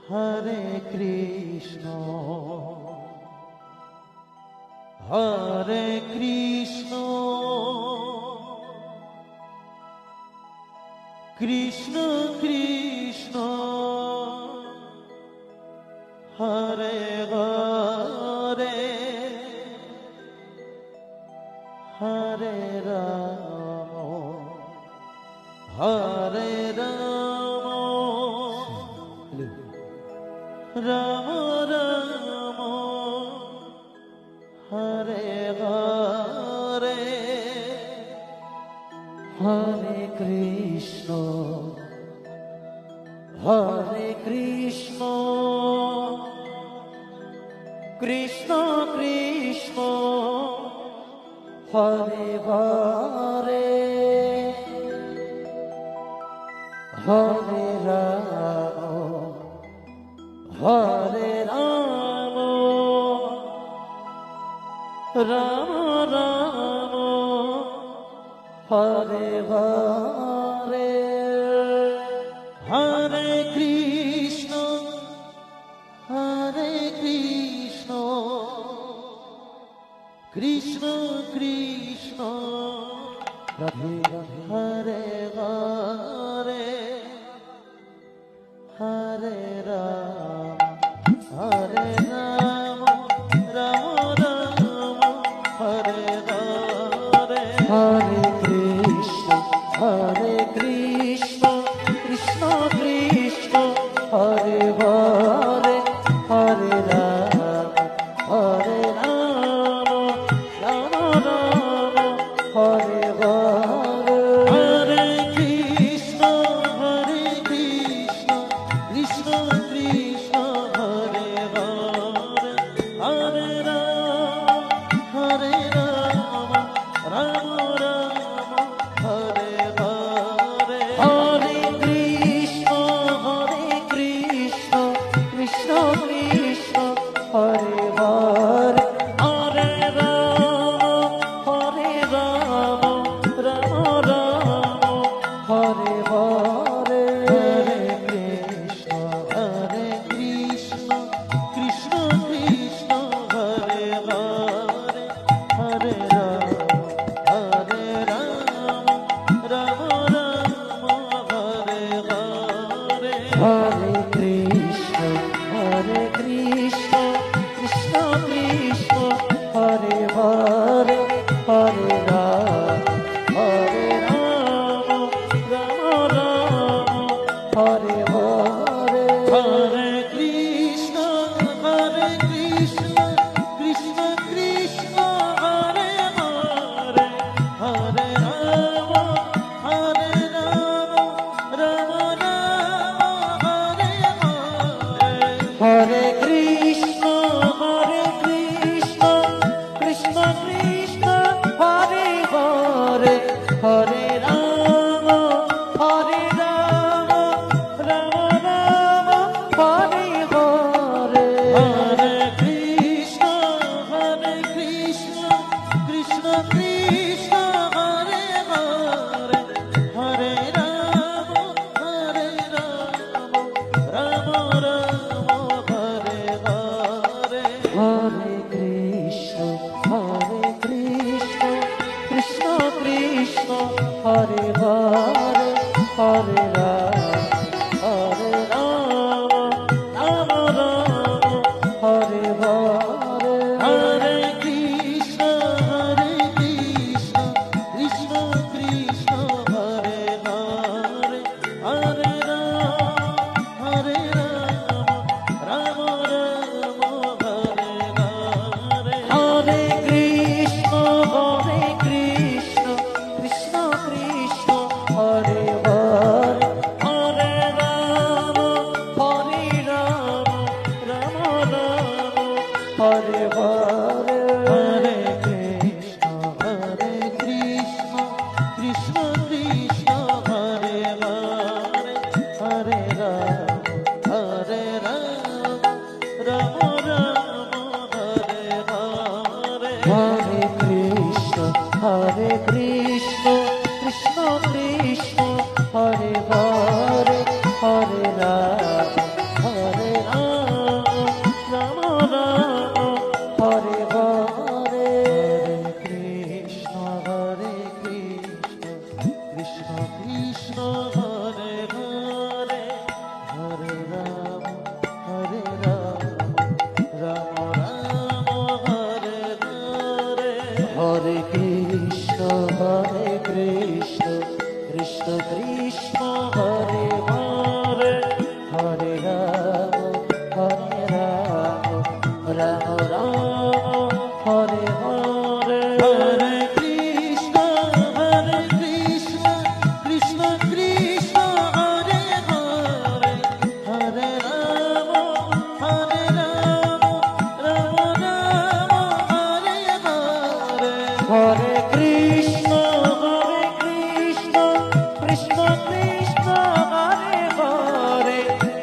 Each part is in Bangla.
হরে কৃষ্ণ হরে কৃষ্ণ কৃষ্ণ কৃষ্ণ হরে হরে হরে রাম হরে রাম রাম রাম হরে হরে হরে কৃষ্ণ হরে কৃষ্ণ কৃষ্ণ কৃষ্ণ হরে হরে হরে রাম হরে রাম রাম রাম হরে হরে হরে কৃষ্ণ হরে কৃষ্ণ কৃষ্ণ কৃষ্ণ রাধে হরে হরে হরে রাম হরে রাম রাম রাম হরে হরে হরে কৃষ্ণ কৃষ্ণ কৃষ্ণ হরে হরে হরে রাম রাম রাম হরে হরে হরে কৃষ্ণ কৃষ্ণ কৃষ্ণ হরে হরে হরে রাম রাম রাম হরে হরে হরে কৃষ্ণ কৃষ্ণ কৃষ্ণ হরে হরে হরে রাম রাম হরে হরে হরে কৃষ্ণ কৃষ্ণ কৃষ্ণ হরে হরে হরে রাম রাম হরে হরে হরে কৃষ্ণ কৃষ্ণ কৃষ্ণ হরে হরে হরে রাম রাম হরে হরে হরে কৃষ্ণ কৃষ্ণ কৃষ্ণ হরে হরে হরে রাম রাম হরে হরে হরে কৃষ্ণ কৃষ্ণ কৃষ্ণ হরে হরে হরে রাম রাম রাম হরে হরে হরে কৃষ্ণ কৃষ্ণ কৃষ্ণ হরে হরে হরে রাম রাম হরে হরে হরে কৃষ্ণ কৃষ্ণ কৃষ্ণ হরে হরে হরে রাম রাম হরে হরে হরে কৃষ্ণ কৃষ্ণ কৃষ্ণ হরে হরে হরে রাম রাম হরে হরে হরে কৃষ্ণ কৃষ্ণ কৃষ্ণ হরে হরে হরে রাম রাম হরে হরে হরে কৃষ্ণ কৃষ্ণ কৃষ্ণ হরে হরে হরে রাম রাম হরে হরে হরে কৃষ্ণ কৃষ্ণ কৃষ্ণ কৃষ্ণ হরে হরে হরে রাম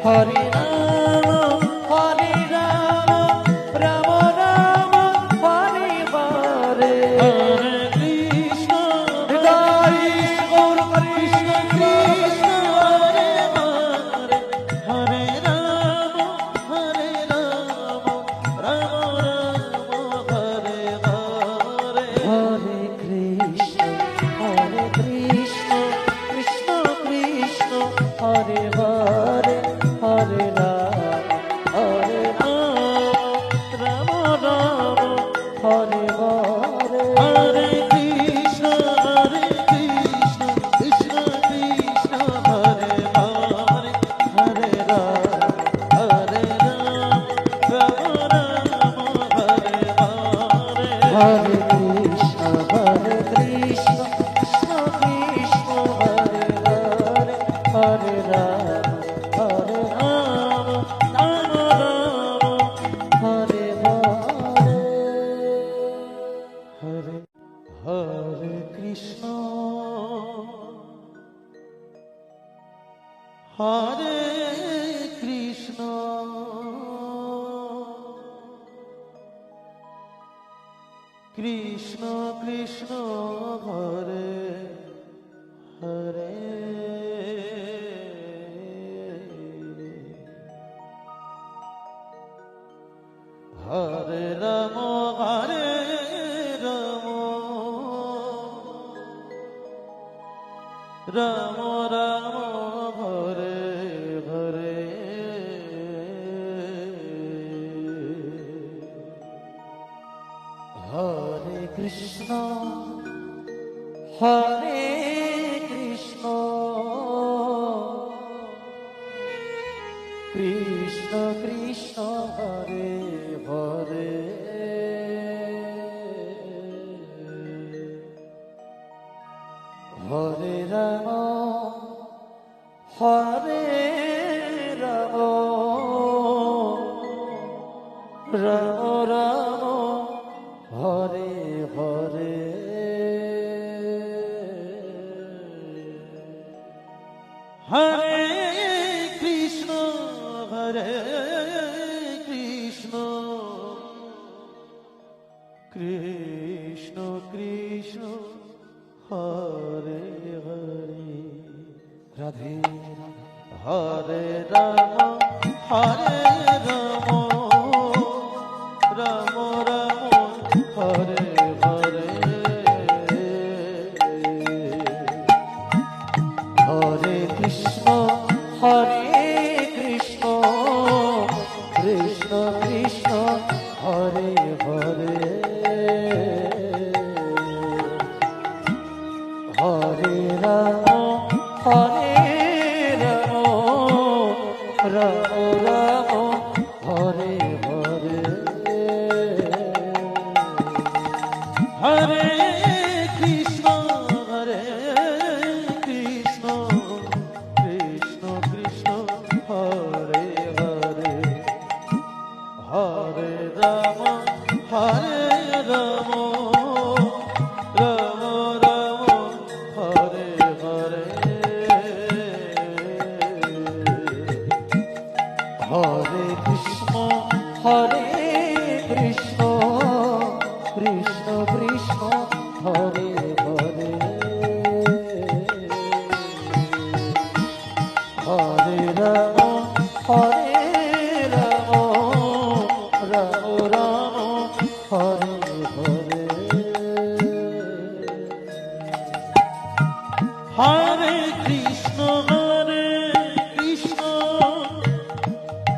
হরে রাম রাম রাম হরে হরে হরে কৃষ্ণ হৃদয় গৌর কৃষ্ণ কৃষ্ণ হরে হরে হরে রাম রাম রাম হরে হরে হরে কৃষ্ণ কৃষ্ণ কৃষ্ণ হরে হরে হরে রাম রাম রাম হরে হরে হরে কৃষ্ণ কৃষ্ণ কৃষ্ণ হরে হরে হরে রাম রাম রাম হরে হরে হরে কৃষ্ণ কৃষ্ণ কৃষ্ণ হরে হরে হরে রাম রাম হরে হরে হরে হরে কৃষ্ণ হরে কৃষ্ণ কৃষ্ণ কৃষ্ণ হরে হরে হরে রাম রাম রাম হরে হরে হরে কৃষ্ণ হরে কৃষ্ণ কৃষ্ণ কৃষ্ণ হরে হরে হরে রাম রাম রাম হরে হরে হরে কৃষ্ণ কৃষ্ণ কৃষ্ণ হরে হরে রাধে হরে রাম রাম রাম হরে হরে হরে কৃষ্ণ কৃষ্ণ কৃষ্ণ হরে হরে হরে রাম রাম রাম হরে হরে হরে কৃষ্ণ কৃষ্ণ কৃষ্ণ হরে হরে হরে রাম রাম হরে হরে হরে কৃষ্ণ কৃষ্ণ কৃষ্ণ হরে হরে হরে রাম রাম হরে হরে হরে কৃষ্ণ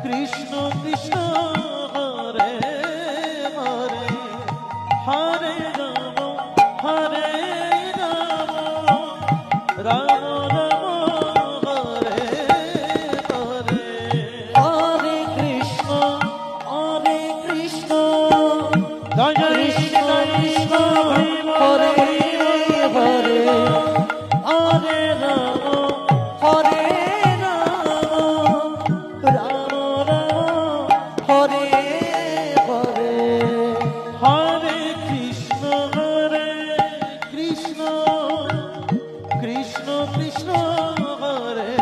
কৃষ্ণ কৃষ্ণ হরে হরে হরে রাম রাম রাম হরে হরে হরে কৃষ্ণ জয় জয় কৃষ্ণ হরে হরে হরে রাম রাম হরে হরে হরে কৃষ্ণ কৃষ্ণ কৃষ্ণ হরে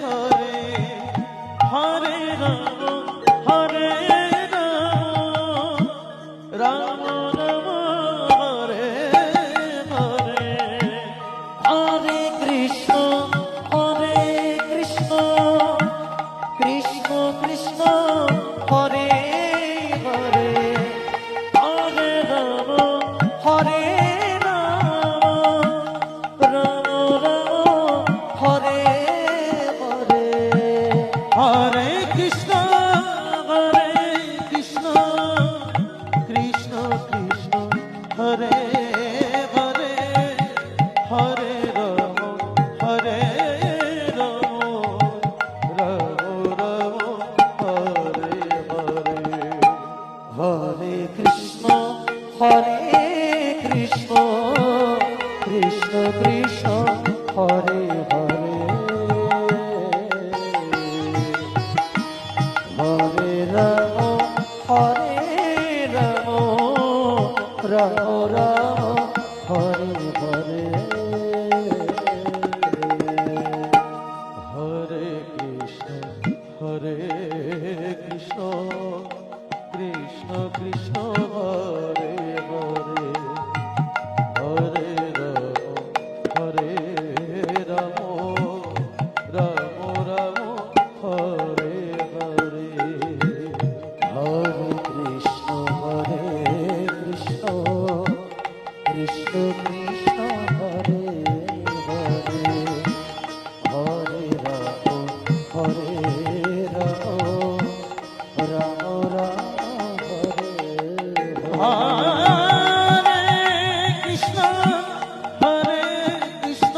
হরে হরে কৃষ্ণ কৃষ্ণ কৃষ্ণ হরে হরে হরে রাম হরে রাম রাম রাম হরে হরে হরে কৃষ্ণ কৃষ্ণ কৃষ্ণ হরে হরে হরে রাম রাম রাম হরে হরে হরে কৃষ্ণ কৃষ্ণ কৃষ্ণ হরে হরে হরে রাম রাম রাম হরে হরে হরে কৃষ্ণ কৃষ্ণ কৃষ্ণ হরে হরে হরে রাম রাম রাম হরে কৃষ্ণ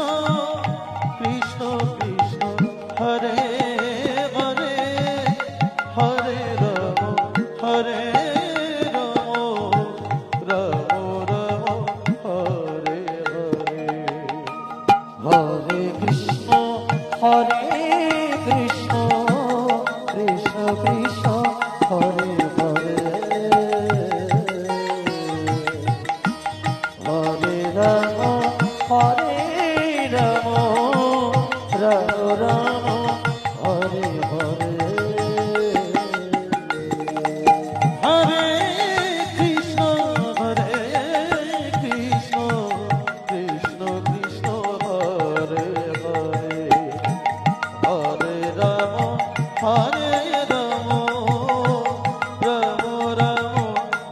কৃষ্ণ কৃষ্ণ হরে হরে হরে রাম রাম হরে হরে হরে কৃষ্ণ কৃষ্ণ কৃষ্ণ হরে হরে হরে রাম রাম হরে হরে হরে কৃষ্ণ কৃষ্ণ হরে হরে হরে রাম হরে রাম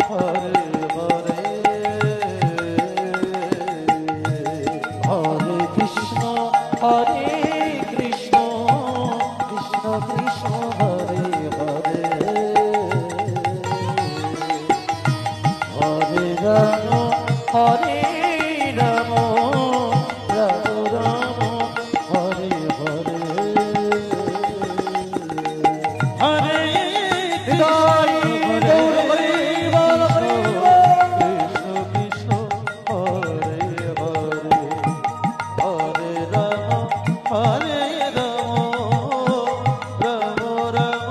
হরে হরে হরে কৃষ্ণ কৃষ্ণ হরে হরে হরে রাম রাম হরে হরে হরে কৃষ্ণ হরে হরে হরে রাম রাম রাম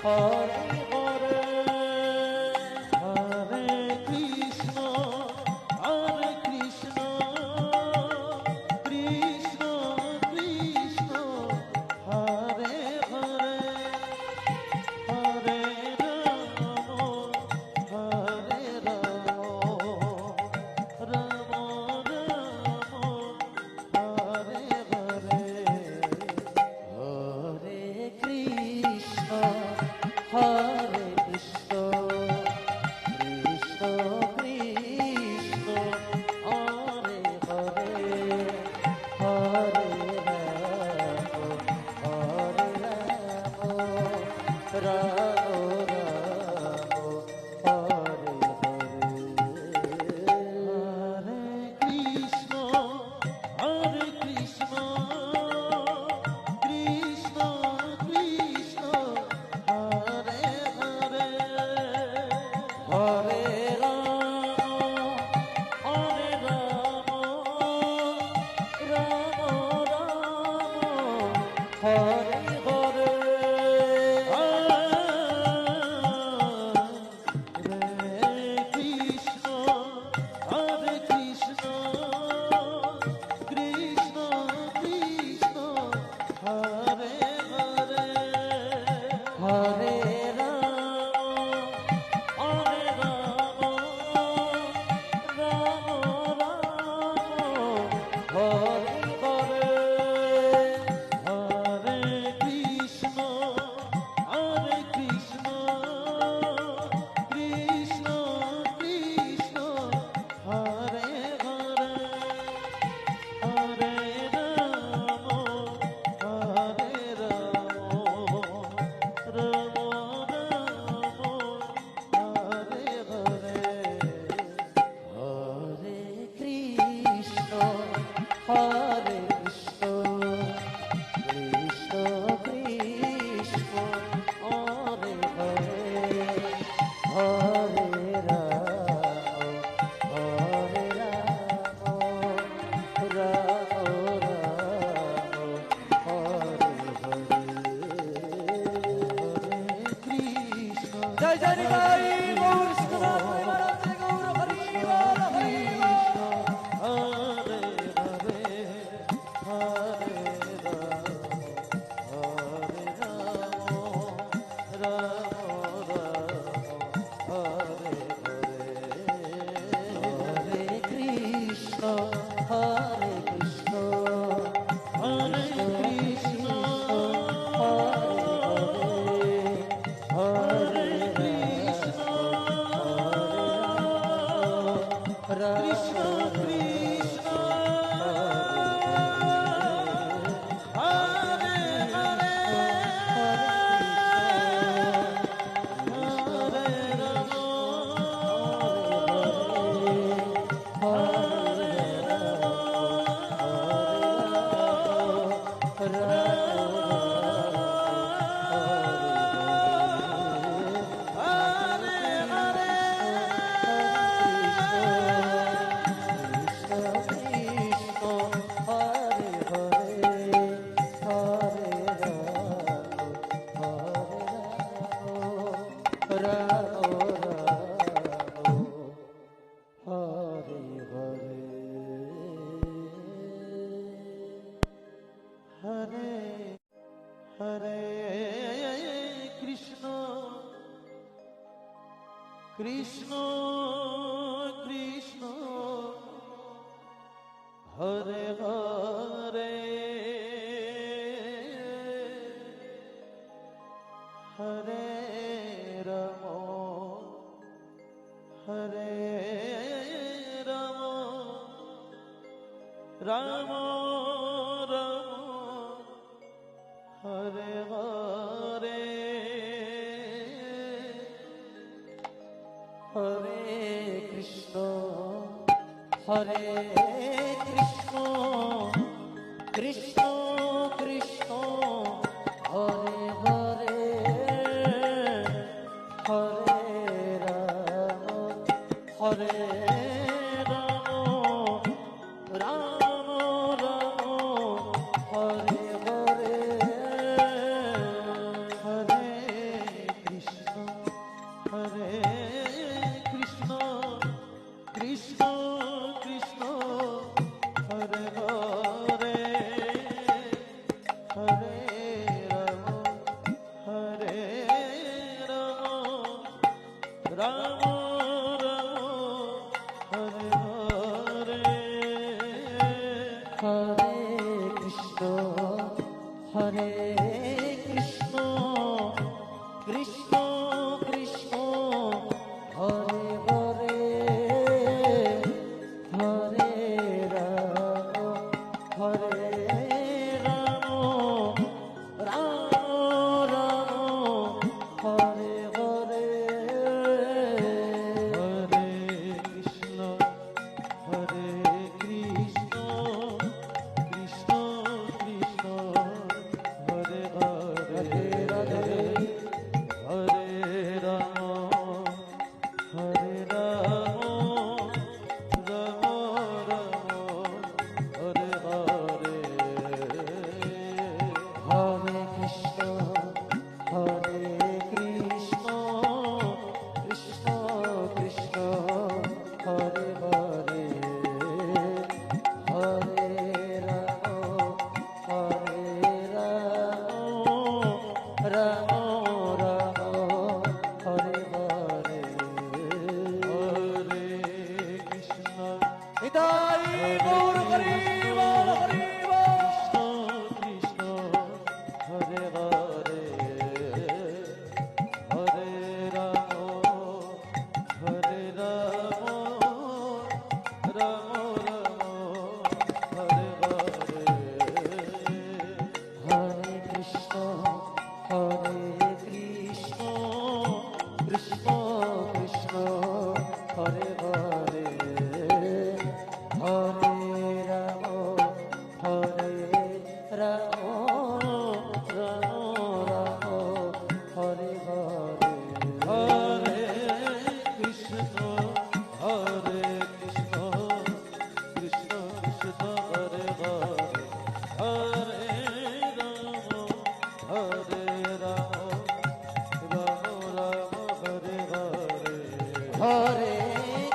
হরে হরে হরে কৃষ্ণ কৃষ্ণ কৃষ্ণ হরে হরে হরে রাম রাম রাম হরে হরে হরে কৃষ্ণ হরে কৃষ্ণ কৃষ্ণ কৃষ্ণ হরে হরে হরে রাম রাম হরে হরে হরে কৃষ্ণ কৃষ্ণ কৃষ্ণ হরে হরে হরে রাম রাম হরে হরে কৃষ্ণ কৃষ্ণ কৃষ্ণ কৃষ্ণ হরে হরে হরে রাম রাম হরে হরে হরে কৃষ্ণ কৃষ্ণ কৃষ্ণ কৃষ্ণ হরে হরে হরে রাম রাম রাম হরে হরে হরে কৃষ্ণ হরে কৃষ্ণ কৃষ্ণ কৃষ্ণ হরে হরে হরে রাম রাম হরে হরে কৃষ্ণ জয় জয় নিতাই গৌর সুন্দর মহারাজ গৌর হরি বল হরি বল হরে হরে হরে রাম রাম হরে হরে হরে কৃষ্ণ হরে কৃষ্ণ হরে কৃষ্ণ হরে কৃষ্ণ কৃষ্ণ কৃষ্ণ হরে হরে হরে রাম হরে হরে হরে হরে হরে কৃষ্ণ কৃষ্ণ কৃষ্ণ হরে হরে হরে রাম হরে রাম রাম রাম হরে হরে হরে কৃষ্ণ হরে কৃষ্ণ কৃষ্ণ কৃষ্ণ হরে হরে হরে রাম হরে রাম রাম রাম হরে হরে হরে হরে কৃষ্ণ কৃষ্ণ কৃষ্ণ হরে হরে হরে রাম হরে রাম রাম রাম হরে হরে হরে কৃষ্ণ হরে কৃষ্ণ কৃষ্ণ কৃষ্ণ হরে হরে রাধে হরে রাম হরে রাম রাম রাম হরে হরে হরে কৃষ্ণ হরে কৃষ্ণ কৃষ্ণ কৃষ্ণ হরে হরে হরে রাম রাম রাম হরে হরে হরে কৃষ্ণ নিতাই গৌর হরি বল হরি বল কৃষ্ণ হরে হরে হরে রাম হরে রাম রাম রাম হরে হরে হরে কৃষ্ণ হরে কৃষ্ণ কৃষ্ণ কৃষ্ণ হরে হরে হরে রাম হরে রাম রাম রাম হরে হরে হরে কৃষ্ণ হরে কৃষ্ণ কৃষ্ণ কৃষ্ণ হরে হরে হরে রাম হরে রাম রাম রাম হরে হরে হরে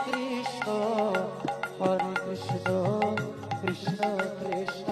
কৃষ্ণ কৃষ্ণ কৃষ্ণ